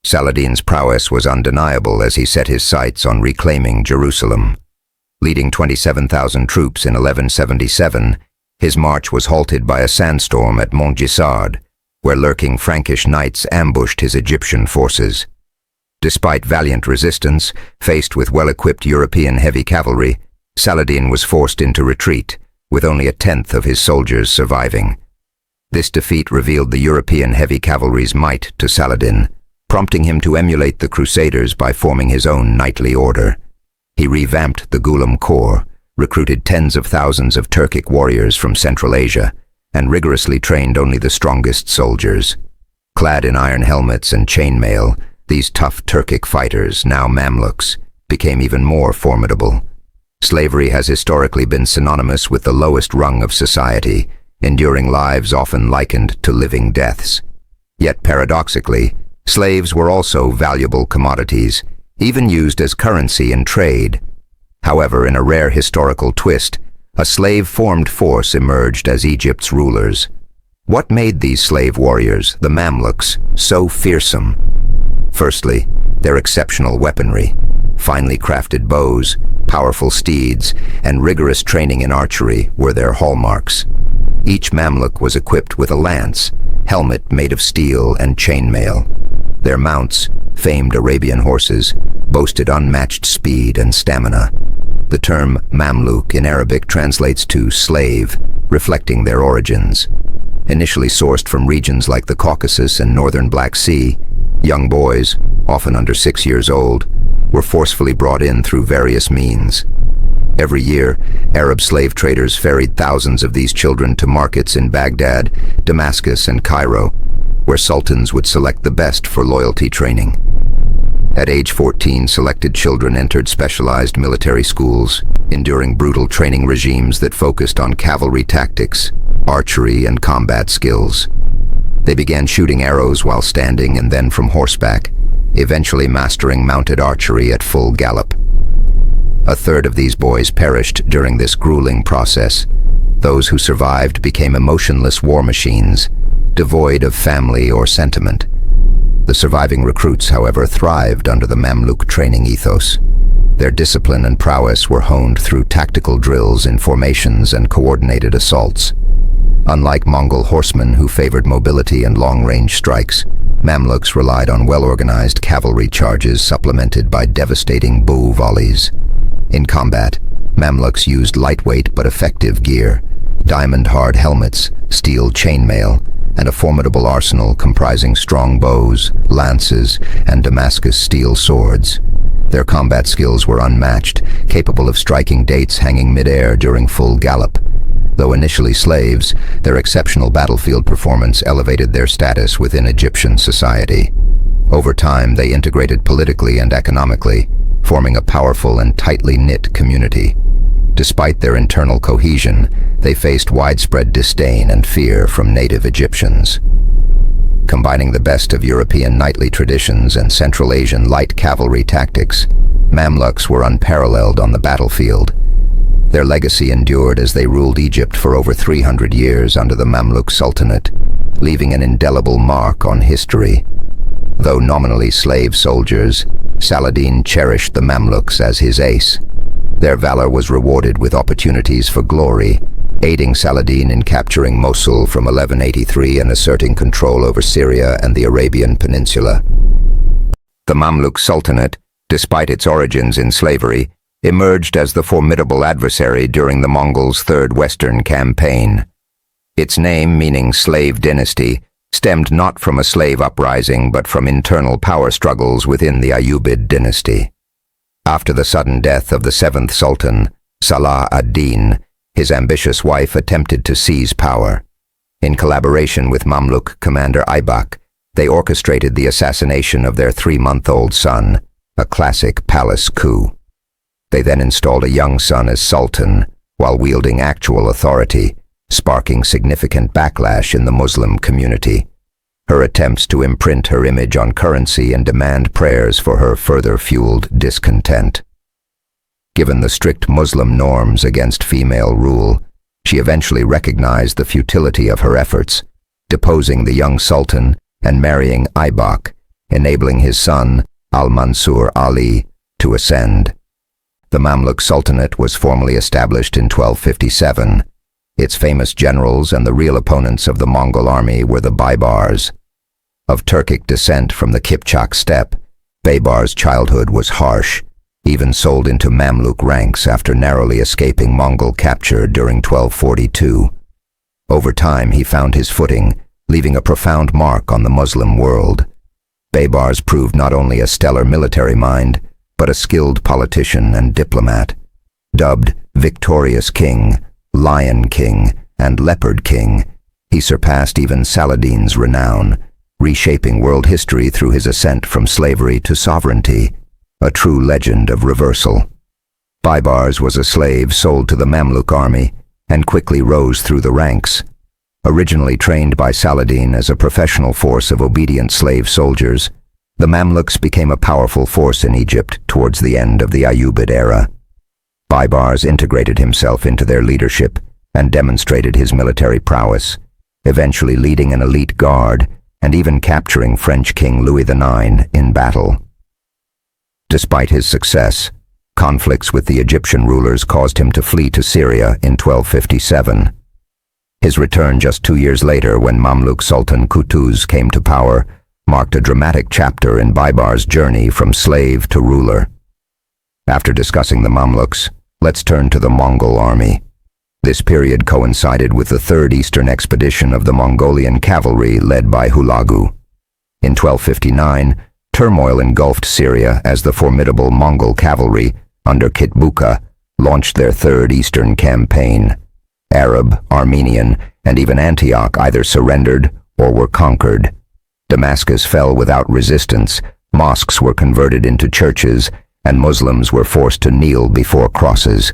Saladin's prowess was undeniable as he set his sights on reclaiming Jerusalem. Leading 27,000 troops in 1177, his march was halted by a sandstorm at Montgisard, where lurking Frankish knights ambushed his Egyptian forces. Despite valiant resistance, faced with well-equipped European heavy cavalry, Saladin was forced into retreat, with only 1/10 of his soldiers surviving. This defeat revealed the European heavy cavalry's might to Saladin, prompting him to emulate the Crusaders by forming his own knightly order. He revamped the Ghulam Corps, recruited tens of thousands of Turkic warriors from Central Asia, and rigorously trained only the strongest soldiers. Clad in iron helmets and chainmail, these tough Turkic fighters, now Mamluks, became even more formidable. Slavery has historically been synonymous with the lowest rung of society, enduring lives often likened to living deaths. Yet paradoxically, slaves were also valuable commodities, even used as currency in trade. However, in a rare historical twist, a slave-formed force emerged as Egypt's rulers. What made these slave warriors, the Mamluks, so fearsome? Firstly, their exceptional weaponry. Finely crafted bows, powerful steeds, and rigorous training in archery were their hallmarks. Each Mamluk was equipped with a lance, helmet made of steel and chainmail. Their mounts, famed Arabian horses, boasted unmatched speed and stamina. The term Mamluk in Arabic translates to slave, reflecting their origins. Initially sourced from regions like the Caucasus and northern Black Sea, Young boys, often under 6 years old, were forcefully brought in through various means. Every year, Arab slave traders ferried thousands of these children to markets in Baghdad, Damascus, and Cairo, where sultans would select the best for loyalty training. At age 14, selected children entered specialized military schools, enduring brutal training regimes that focused on cavalry tactics, archery, and combat skills. They began shooting arrows while standing and then from horseback, eventually mastering mounted archery at full gallop. A third of these boys perished during this grueling process. Those who survived became emotionless war machines, devoid of family or sentiment. The surviving recruits, however, thrived under the Mamluk training ethos. Their discipline and prowess were honed through tactical drills in formations and coordinated assaults. Unlike Mongol horsemen who favored mobility and long-range strikes, Mamluks relied on well-organized cavalry charges supplemented by devastating bow volleys. In combat, Mamluks used lightweight but effective gear, diamond-hard helmets, steel chainmail, and a formidable arsenal comprising strong bows, lances, and Damascus steel swords. Their combat skills were unmatched, capable of striking dates hanging mid-air during full gallop. Though initially slaves, their exceptional battlefield performance elevated their status within Egyptian society. Over time, they integrated politically and economically, forming a powerful and tightly knit community. Despite their internal cohesion, they faced widespread disdain and fear from native Egyptians. Combining the best of European knightly traditions and Central Asian light cavalry tactics, Mamluks were unparalleled on the battlefield. Their legacy endured as they ruled Egypt for over 300 years under the Mamluk Sultanate, leaving an indelible mark on history. Though nominally slave soldiers, Saladin cherished the Mamluks as his ace. Their valor was rewarded with opportunities for glory, aiding Saladin in capturing Mosul from 1183 and asserting control over Syria and the Arabian Peninsula. The Mamluk Sultanate, despite its origins in slavery, emerged as the formidable adversary during the Mongols' Third Western Campaign. Its name, meaning slave dynasty, stemmed not from a slave uprising but from internal power struggles within the Ayyubid dynasty. After the sudden death of the seventh Sultan, Salah ad-Din, his ambitious wife attempted to seize power. In collaboration with Mamluk commander Aybak, they orchestrated the assassination of their 3-month-old son, a classic palace coup. They then installed a young son as Sultan, while wielding actual authority, sparking significant backlash in the Muslim community. Her attempts to imprint her image on currency and demand prayers for her further fueled discontent. Given the strict Muslim norms against female rule, she eventually recognized the futility of her efforts, deposing the young sultan and marrying Aybak, enabling his son, Al-Mansur Ali, to ascend. The Mamluk Sultanate was formally established in 1257. Its famous generals and the real opponents of the Mongol army were the Baybars. Of Turkic descent from the Kipchak steppe, Baybar's childhood was harsh, even sold into Mamluk ranks after narrowly escaping Mongol capture during 1242. Over time, he found his footing, leaving a profound mark on the Muslim world. Baybars proved not only a stellar military mind, but a skilled politician and diplomat. Dubbed Victorious King, Lion King, and Leopard King, he surpassed even Saladin's renown, reshaping world history through his ascent from slavery to sovereignty, a true legend of reversal. Baybars was a slave sold to the Mamluk army and quickly rose through the ranks. Originally trained by Saladin as a professional force of obedient slave soldiers, the Mamluks became a powerful force in Egypt towards the end of the Ayyubid era. Baybars integrated himself into their leadership and demonstrated his military prowess, eventually leading an elite guard and even capturing French King Louis IX in battle. Despite his success, conflicts with the Egyptian rulers caused him to flee to Syria in 1257. His return just 2 years later, when Mamluk Sultan Qutuz came to power, marked a dramatic chapter in Baybar's journey from slave to ruler. After discussing the Mamluks, let's turn to the Mongol army. This period coincided with the Third Eastern Expedition of the Mongolian Cavalry led by Hulagu. In 1259, turmoil engulfed Syria as the formidable Mongol cavalry, under Kitbuka, launched their third eastern campaign. Arab, Armenian, and even Antioch either surrendered or were conquered. Damascus fell without resistance, mosques were converted into churches, and Muslims were forced to kneel before crosses.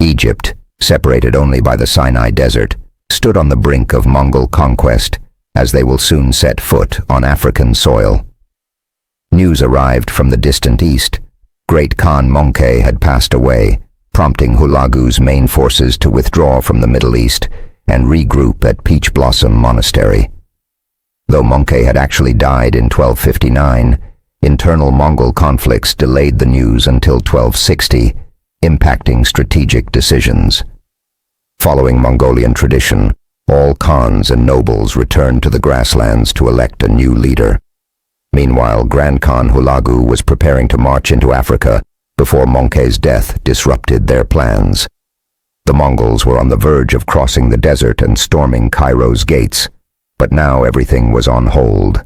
Egypt, separated only by the Sinai Desert, stood on the brink of Mongol conquest, as they will soon set foot on African soil. News arrived from the distant east. Great Khan Möngke had passed away, prompting Hulagu's main forces to withdraw from the Middle East and regroup at Peach Blossom Monastery. Though Möngke had actually died in 1259, internal Mongol conflicts delayed the news until 1260, impacting strategic decisions. Following Mongolian tradition, all khans and nobles returned to the grasslands to elect a new leader. Meanwhile, Grand Khan Hulagu was preparing to march into Africa before Möngke's death disrupted their plans. The Mongols were on the verge of crossing the desert and storming Cairo's gates, but now everything was on hold.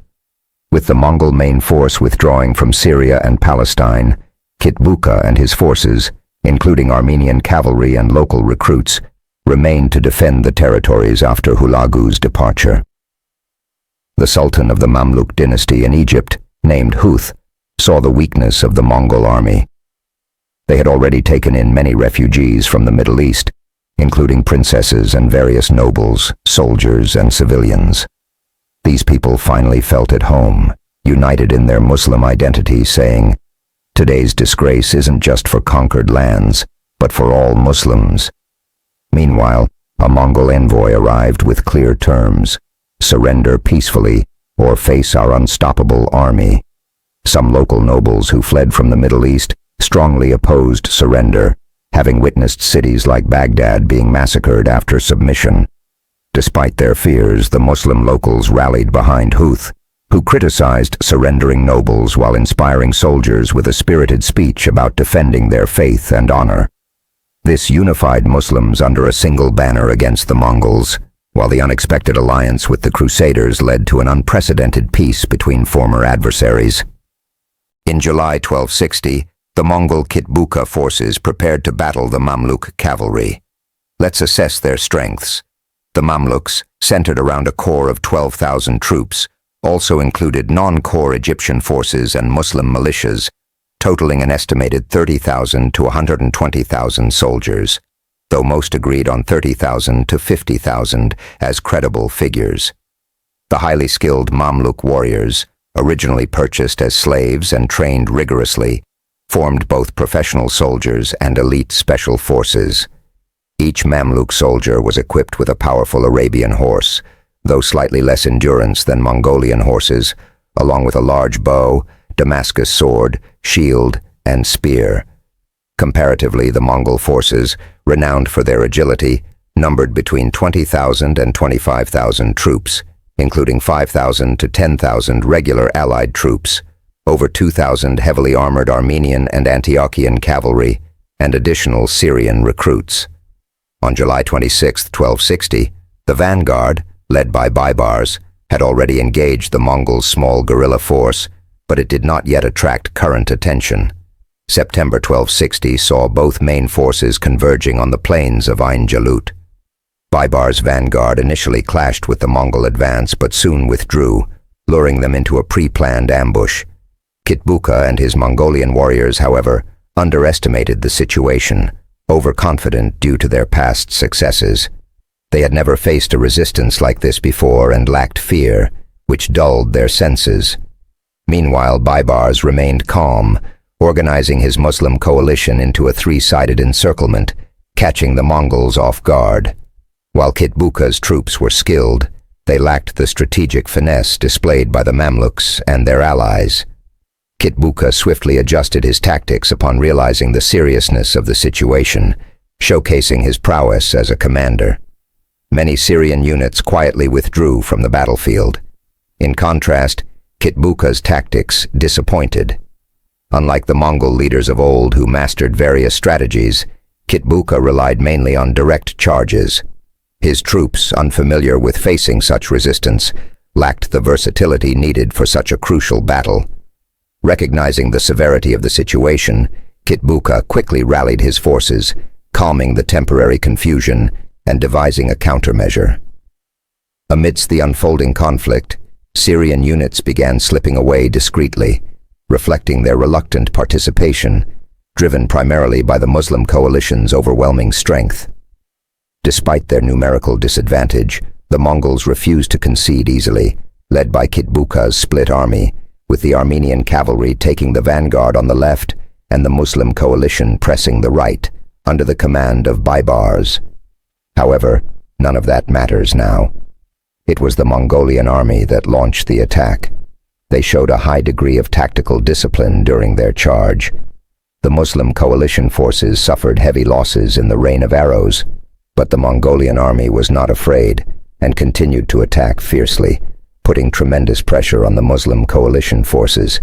With the Mongol main force withdrawing from Syria and Palestine, Kitbuka and his forces, including Armenian cavalry and local recruits, remained to defend the territories after Hulagu's departure. The Sultan of the Mamluk dynasty in Egypt, named Huth, saw the weakness of the Mongol army. They had already taken in many refugees from the Middle East, including princesses and various nobles, soldiers, and civilians. These people finally felt at home, united in their Muslim identity, saying, "Today's disgrace isn't just for conquered lands, but for all Muslims." Meanwhile, a Mongol envoy arrived with clear terms: surrender peacefully or face our unstoppable army. Some local nobles who fled from the Middle East strongly opposed surrender, having witnessed cities like Baghdad being massacred after submission. Despite their fears, the Muslim locals rallied behind Huth, who criticized surrendering nobles while inspiring soldiers with a spirited speech about defending their faith and honor. This unified Muslims under a single banner against the Mongols, while the unexpected alliance with the Crusaders led to an unprecedented peace between former adversaries. In July 1260, the Mongol Kitbuka forces prepared to battle the Mamluk cavalry. Let's assess their strengths. The Mamluks, centered around a core of 12,000 troops, also included non-core Egyptian forces and Muslim militias, totaling an estimated 30,000 to 120,000 soldiers, though most agreed on 30,000 to 50,000 as credible figures. The highly skilled Mamluk warriors, originally purchased as slaves and trained rigorously, formed both professional soldiers and elite special forces. Each Mamluk soldier was equipped with a powerful Arabian horse, though slightly less endurance than Mongolian horses, along with a large bow, Damascus sword, shield, and spear. Comparatively, the Mongol forces, renowned for their agility, numbered between 20,000 and 25,000 troops, including 5,000 to 10,000 regular allied troops, over 2,000 heavily armored Armenian and Antiochian cavalry, and additional Syrian recruits. On July 26, 1260, the vanguard, led by Baibars, had already engaged the Mongols' small guerrilla force, but it did not yet attract current attention. September 1260 saw both main forces converging on the plains of Ain Jalut. Baibars' vanguard initially clashed with the Mongol advance but soon withdrew, luring them into a pre-planned ambush. Kitbuka and his Mongolian warriors, however, underestimated the situation, overconfident due to their past successes. They had never faced a resistance like this before and lacked fear, which dulled their senses. Meanwhile, Baibars remained calm, organizing his Muslim coalition into a three-sided encirclement, catching the Mongols off guard. While Kitbuka's troops were skilled, they lacked the strategic finesse displayed by the Mamluks and their allies. Kitbuka swiftly adjusted his tactics upon realizing the seriousness of the situation, showcasing his prowess as a commander. Many Syrian units quietly withdrew from the battlefield. In contrast, Kitbuka's tactics disappointed. Unlike the Mongol leaders of old who mastered various strategies, Kitbuka relied mainly on direct charges. His troops, unfamiliar with facing such resistance, lacked the versatility needed for such a crucial battle. Recognizing the severity of the situation, Kitbuka quickly rallied his forces, calming the temporary confusion and devising a countermeasure. Amidst the unfolding conflict, Syrian units began slipping away discreetly, reflecting their reluctant participation, driven primarily by the Muslim coalition's overwhelming strength. Despite their numerical disadvantage, the Mongols refused to concede easily, led by Kitbuka's split army, with the Armenian cavalry taking the vanguard on the left and the Muslim coalition pressing the right, under the command of Baibars. However, none of that matters now. It was the Mongolian army that launched the attack. They showed a high degree of tactical discipline during their charge. The Muslim coalition forces suffered heavy losses in the rain of arrows, but the Mongolian army was not afraid and continued to attack fiercely, putting tremendous pressure on the Muslim coalition forces.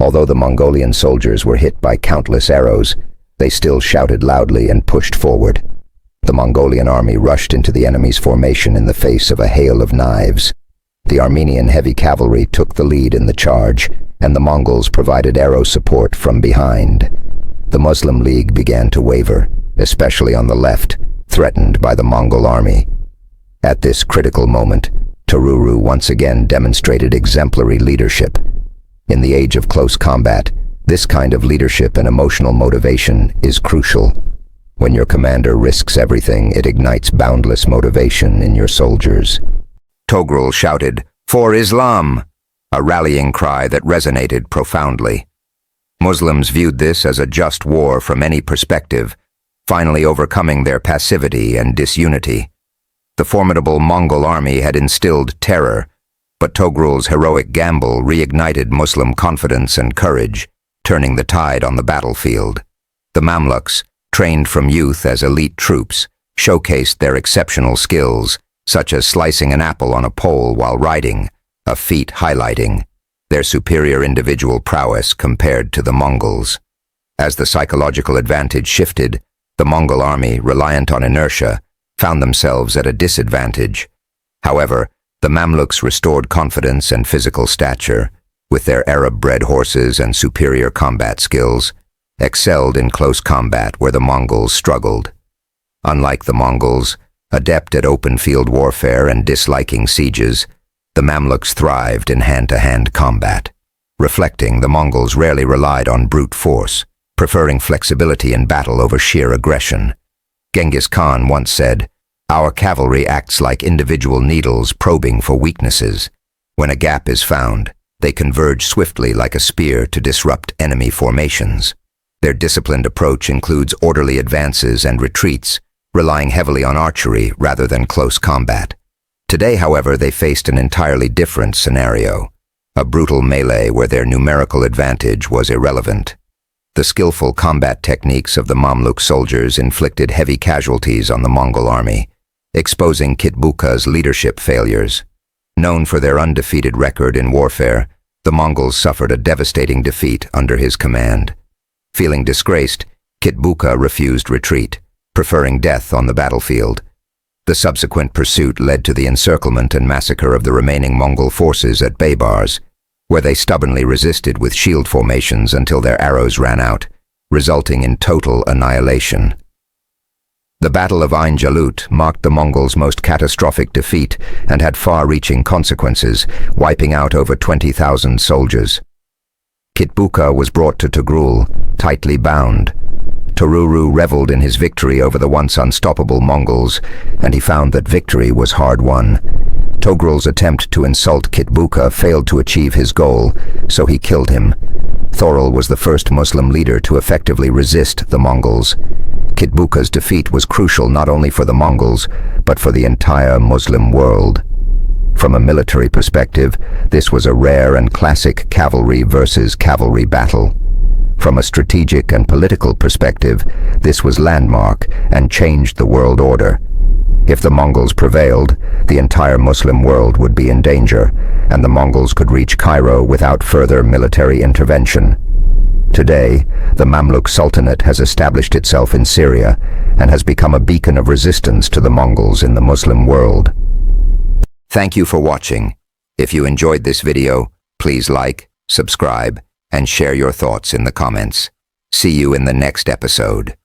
Although the Mongolian soldiers were hit by countless arrows, they still shouted loudly and pushed forward. The Mongolian army rushed into the enemy's formation in the face of a hail of knives. The Armenian heavy cavalry took the lead in the charge, and the Mongols provided arrow support from behind. The Muslim League began to waver, especially on the left, threatened by the Mongol army. At this critical moment, Toruru once again demonstrated exemplary leadership. In the age of close combat, this kind of leadership and emotional motivation is crucial. When your commander risks everything, it ignites boundless motivation in your soldiers. Togrul shouted, "For Islam!" a rallying cry that resonated profoundly. Muslims viewed this as a just war from any perspective, finally overcoming their passivity and disunity. The formidable Mongol army had instilled terror, but Togrul's heroic gamble reignited Muslim confidence and courage, turning the tide on the battlefield. The Mamluks, trained from youth as elite troops, showcased their exceptional skills, such as slicing an apple on a pole while riding, a feat highlighting their superior individual prowess compared to the Mongols. As the psychological advantage shifted, the Mongol army, reliant on inertia, found themselves at a disadvantage. However, the Mamluks restored confidence and physical stature, with their Arab-bred horses and superior combat skills, excelled in close combat where the Mongols struggled. Unlike the Mongols, adept at open-field warfare and disliking sieges, the Mamluks thrived in hand-to-hand combat. Reflecting, the Mongols rarely relied on brute force, preferring flexibility in battle over sheer aggression. Genghis Khan once said, "Our cavalry acts like individual needles probing for weaknesses. When a gap is found, they converge swiftly like a spear to disrupt enemy formations." Their disciplined approach includes orderly advances and retreats, relying heavily on archery rather than close combat. Today, however, they faced an entirely different scenario, a brutal melee where their numerical advantage was irrelevant. The skillful combat techniques of the Mamluk soldiers inflicted heavy casualties on the Mongol army, exposing Kitbuka's leadership failures. Known for their undefeated record in warfare, the Mongols suffered a devastating defeat under his command. Feeling disgraced, Kitbuka refused retreat, preferring death on the battlefield. The subsequent pursuit led to the encirclement and massacre of the remaining Mongol forces at Baibars, where they stubbornly resisted with shield formations until their arrows ran out, resulting in total annihilation. The Battle of Ain Jalut marked the Mongols' most catastrophic defeat and had far-reaching consequences, wiping out over 20,000 soldiers. Kitbuka was brought to Togrul, tightly bound. Toruru reveled in his victory over the once unstoppable Mongols, and he found that victory was hard-won. Togrul's attempt to insult Kitbuka failed to achieve his goal, so he killed him. Thorul was the first Muslim leader to effectively resist the Mongols. Kitbuka's defeat was crucial not only for the Mongols, but for the entire Muslim world. From a military perspective, this was a rare and classic cavalry versus cavalry battle. From a strategic and political perspective, this was landmark and changed the world order. If the Mongols prevailed, the entire Muslim world would be in danger, and the Mongols could reach Cairo without further military intervention. Today, the Mamluk Sultanate has established itself in Syria and has become a beacon of resistance to the Mongols in the Muslim world. Thank you for watching. If you enjoyed this video, please like, subscribe, and share your thoughts in the comments. See you in the next episode.